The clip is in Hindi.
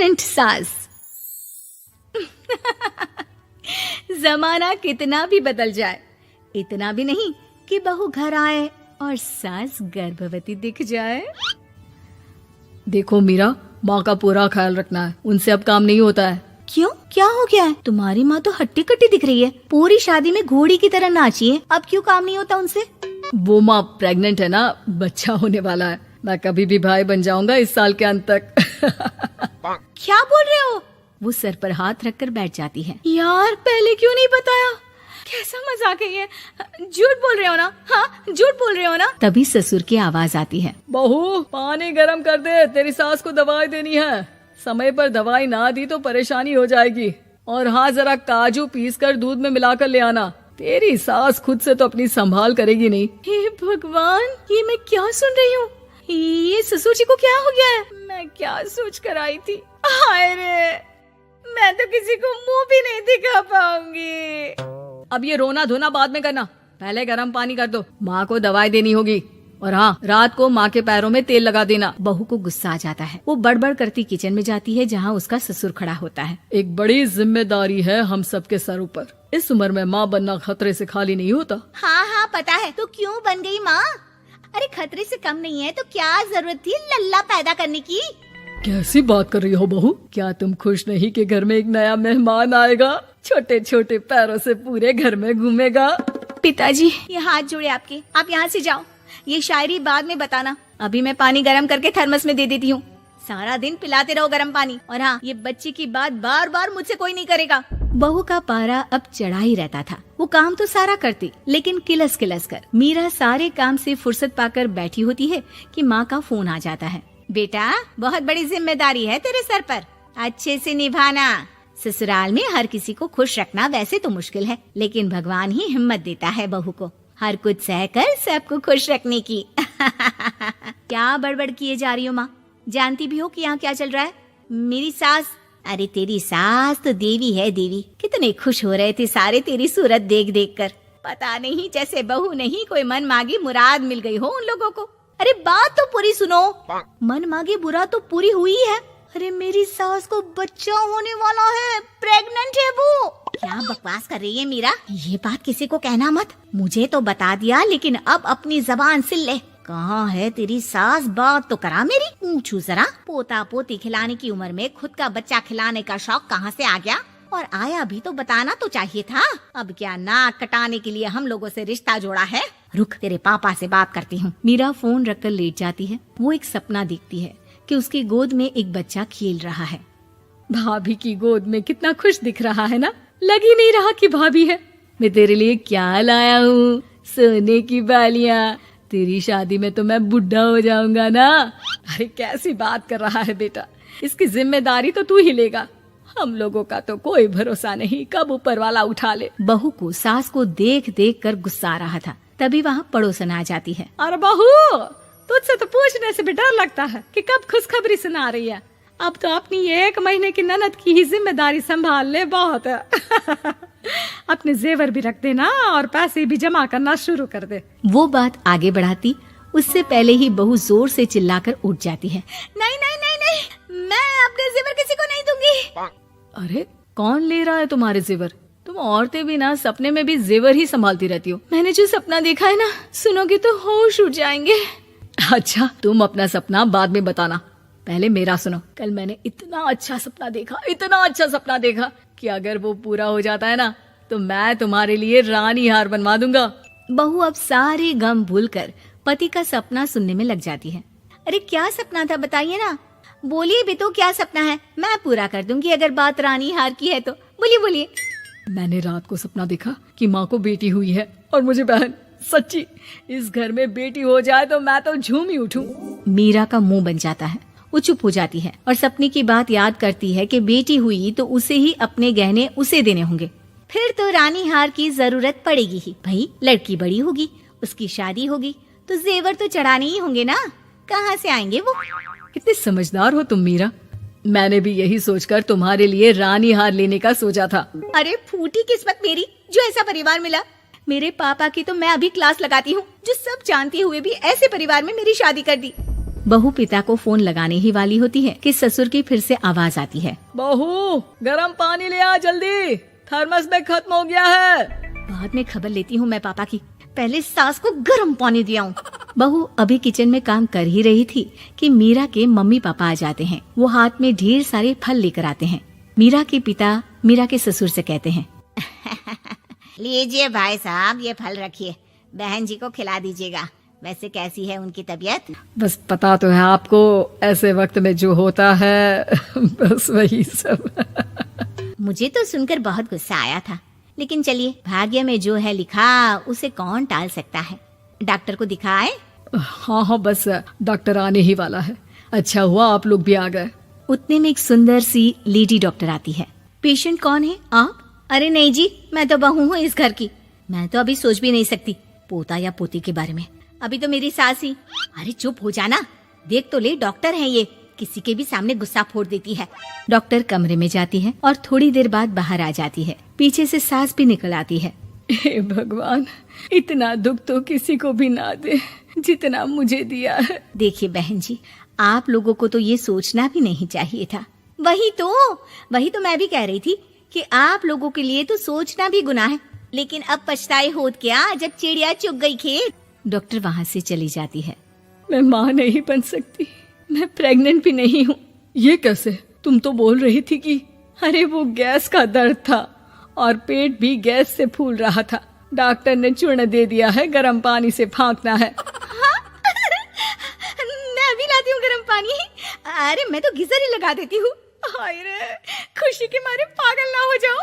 प्रेग्नेंट सास। जमाना कितना भी बदल जाए, इतना भी नहीं कि बहू घर आए और सास गर्भवती दिख जाए। देखो मीरा, माँ का पूरा ख्याल रखना है, उनसे अब काम नहीं होता है। क्यों, क्या हो गया है? तुम्हारी माँ तो हट्टी कट्टी दिख रही है, पूरी शादी में घोड़ी की तरह नाची है, अब क्यों काम नहीं होता उनसे? वो माँ प्रेग्नेंट है ना, बच्चा होने वाला है, मैं कभी भी भाई बन जाऊंगा इस साल के अंत तक। क्या बोल रहे हो? वो सर पर हाथ रखकर बैठ जाती है। यार पहले क्यों नहीं बताया? कैसा मजाक है ये? झूठ बोल रहे हो ना? हाँ, झूठ बोल रहे हो ना? तभी ससुर की आवाज आती है। बहू पानी गरम कर दे, तेरी सास को दवाई देनी है। समय पर दवाई ना दी तो परेशानी हो जाएगी। और हाँ, जरा काजू पीस कर दूध में मिलाकर ले आना, तेरी सास खुद से तो अपनी संभाल करेगी नहीं। हे भगवान, ये मैं क्या सुन रही हूँ? ये ससुर जी को क्या हो गया है? मैं क्या सोच कर आई थी? हाय रे, मैं तो किसी को मुंह भी नहीं दिखा पाऊंगी। अब ये रोना धोना बाद में करना, पहले गर्म पानी कर दो, माँ को दवाई देनी होगी। और हाँ, रात को माँ के पैरों में तेल लगा देना। बहू को गुस्सा आ जाता है, वो बड़बड़ करती किचन में जाती है जहाँ उसका ससुर खड़ा होता है। एक बड़ी जिम्मेदारी है हम सबके सर ऊपर, इस उम्र में माँ बनना खतरे से खाली नहीं होता। हाँ हाँ पता है, तो क्यों बन गई माँ? अरे खतरे से कम नहीं है तो क्या जरूरत थी लल्ला पैदा करने की? कैसी बात कर रही हो बहू? क्या तुम खुश नहीं कि घर में एक नया मेहमान आएगा, छोटे छोटे पैरों से पूरे घर में घूमेगा? पिताजी ये हाथ जोड़े आपके, आप यहाँ से जाओ, ये शायरी बाद में बताना, अभी मैं पानी गरम करके थर्मस में दे देती हूँ। सारा दिन पिलाते रहो गरम पानी, और हाँ, ये बच्चे की बात बार बार मुझसे कोई नहीं करेगा। बहू का पारा अब चढ़ा ही रहता था, वो काम तो सारा करती, लेकिन किलस किलस कर। मीरा सारे काम से फुर्सत पाकर बैठी होती है कि माँ का फोन आ जाता है। बेटा, बहुत बड़ी जिम्मेदारी है तेरे सर पर, अच्छे से निभाना। ससुराल में हर किसी को खुश रखना वैसे तो मुश्किल है, लेकिन भगवान ही हिम्मत देता है बहू को हर कुछ सहकर सबको खुश रखने की। क्या बड़बड़ किए जा रही हो माँ? जानती भी हो कि यहाँ क्या चल रहा है? मेरी सास, अरे तेरी सास तो देवी है देवी। कितने खुश हो रहे थे सारे तेरी सूरत देख देख कर। पता नहीं जैसे बहू नहीं कोई मन मांगी मुराद मिल गई हो उन लोगों को। अरे बात तो पूरी सुनो। मन मांगी मुराद तो पूरी हुई है। अरे मेरी सास को बच्चा होने वाला है, प्रेग्नेंट है वो। क्या बकवास कर रही है मीरा? ये बात किसी को कहना मत। मुझे तो बता दिया, लेकिन अब अपनी जबान सिल ले। कहाँ है तेरी सास? बात तो करा मेरी। पूछू जरा, पोता पोती खिलाने की उम्र में खुद का बच्चा खिलाने का शौक कहाँ से आ गया? और आया भी तो बताना तो चाहिए था। अब क्या नाक कटाने के लिए हम लोगों से रिश्ता जोड़ा है? रुक, तेरे पापा से बात करती हूँ। मीरा फोन रखकर लेट जाती है। वो एक सपना देखती है कि उसकी गोद में एक बच्चा खेल रहा है। भाभी की गोद में कितना खुश दिख रहा है ना, लग ही नहीं रहा कि भाभी है। मैं तेरे लिए क्या लाया हूँ, सोने की बालियाँ। तेरी शादी में तो मैं बुढ़ा हो जाऊंगा ना। अरे कैसी बात कर रहा है बेटा, इसकी जिम्मेदारी तो तू ही लेगा। हम लोगों का तो कोई भरोसा नहीं, कब ऊपर वाला उठा ले। बहू को सास को देख देख कर गुस्सा आ रहा था। तभी वहाँ पड़ोसन आ जाती है। अरे बहू, तुझसे तो पूछने से भी डर लगता है कि कब खुशखबरी सुना रही है। अब तो अपनी 1 महीने की ननद की ही जिम्मेदारी संभाल ले, बहुत है। अपने जेवर भी रख देना और पैसे भी जमा करना शुरू कर दे। वो बात आगे बढ़ाती उससे पहले ही बहू जोर से चिल्लाकर उठ जाती है। नहीं नहीं नहीं नहीं, मैं अपने जेवर किसी को नहीं दूंगी। अरे कौन ले रहा है तुम्हारे जेवर? तुम औरतें भी ना सपने में भी जेवर ही संभालती रहती हो। मैंने जो सपना देखा है ना, सुनोगे तो होश उड़ जाएंगे। अच्छा, तुम अपना सपना बाद में बताना, पहले मेरा सुनो। कल मैंने इतना अच्छा सपना देखा कि अगर वो पूरा हो जाता है ना तो मैं तुम्हारे लिए रानी हार बनवा दूंगा। बहू अब सारे गम भूलकर पति का सपना सुनने में लग जाती है। अरे क्या सपना था बताइए ना, बोलिए भी तो, क्या सपना है? मैं पूरा कर दूंगी अगर बात रानी हार की है तो। बोलिए बोलिए। मैंने रात को सपना देखा कि माँ को बेटी हुई है और मुझे बहन। सच्ची, इस घर में बेटी हो जाए तो मैं तो झूम ही उठूं। मीरा का मुंह बन जाता है, वो चुप हो जाती है और सपने की बात याद करती है कि बेटी हुई तो उसे ही अपने गहने उसे देने होंगे। फिर तो रानी हार की जरूरत पड़ेगी ही। भाई लड़की बड़ी होगी, उसकी शादी होगी तो जेवर तो चढ़ाने ही होंगे ना, कहाँ से आएंगे वो? कितने समझदार हो तुम मीरा। मैंने भी यही सोचकर तुम्हारे लिए रानी हार लेने का सोचा था। अरे फूटी किस्मत मेरी जो ऐसा परिवार मिला। मेरे पापा की तो मैं अभी क्लास लगाती हूँ, जो सब जानते हुए भी ऐसे परिवार में मेरी शादी कर दी। बहू पिता को फोन लगाने ही वाली होती है कि ससुर की फिर से आवाज आती है। बहू गरम पानी ले आ जल्दी, थर्मस में खत्म हो गया है। बाद में खबर लेती हूँ मैं पापा की, पहले सास को गर्म पानी दिया हूँ। बहू अभी किचन में काम कर ही रही थी कि मीरा के मम्मी पापा आ जाते हैं। वो हाथ में ढेर सारे फल लेकर आते हैं। मीरा के पिता मीरा के ससुर से कहते हैं, लीजिए भाई साहब, ये फल रखिए, बहन जी को खिला दीजिएगा। वैसे कैसी है उनकी तबीयत? बस पता तो है आपको, ऐसे वक्त में जो होता है बस वही सब। मुझे तो सुनकर बहुत गुस्सा आया था, लेकिन चलिए, भाग्य में जो है लिखा उसे कौन टाल सकता है। डॉक्टर को दिखाए? हाँ हाँ, बस डॉक्टर आने ही वाला है। अच्छा हुआ आप लोग भी आ गए। उतने में एक सुंदर सी लेडी डॉक्टर आती है। पेशेंट कौन है आप? अरे नहीं जी, मैं तो बहू हूँ इस घर की। मैं तो अभी सोच भी नहीं सकती पोता या पोती के बारे में। अभी तो मेरी सास ही। अरे चुप हो जाना, देख तो ले, डॉक्टर है ये, किसी के भी सामने गुस्सा फोड़ देती है। डॉक्टर कमरे में जाती है और थोड़ी देर बाद बाहर आ जाती है। पीछे से सास भी निकल आती है। हे भगवान, इतना दुख तो किसी को भी ना दे जितना मुझे दिया है। देखिए बहन जी, आप लोगों को तो ये सोचना भी नहीं चाहिए था। वही तो मैं भी कह रही थी कि आप लोगों के लिए तो सोचना भी गुनाह है, लेकिन अब पछताए होत क्या जब चिड़िया चुग गई खेत। डॉक्टर वहाँ से चली जाती है। मैं माँ नहीं बन सकती, मैं प्रेग्नेंट भी नहीं हूँ। ये कैसे? तुम तो बोल रही थी कि अरे वो गैस का दर्द था और पेट भी गैस से फूल रहा था। डॉक्टर ने चूर्ण दे दिया है, गर्म पानी से फांकना है। मैं अभी लाती हूँ गर्म पानी। अरे मैं तो गीजर ही लगा देती हूँ। हाय रे, खुशी के मारे पागल ना हो जाओ।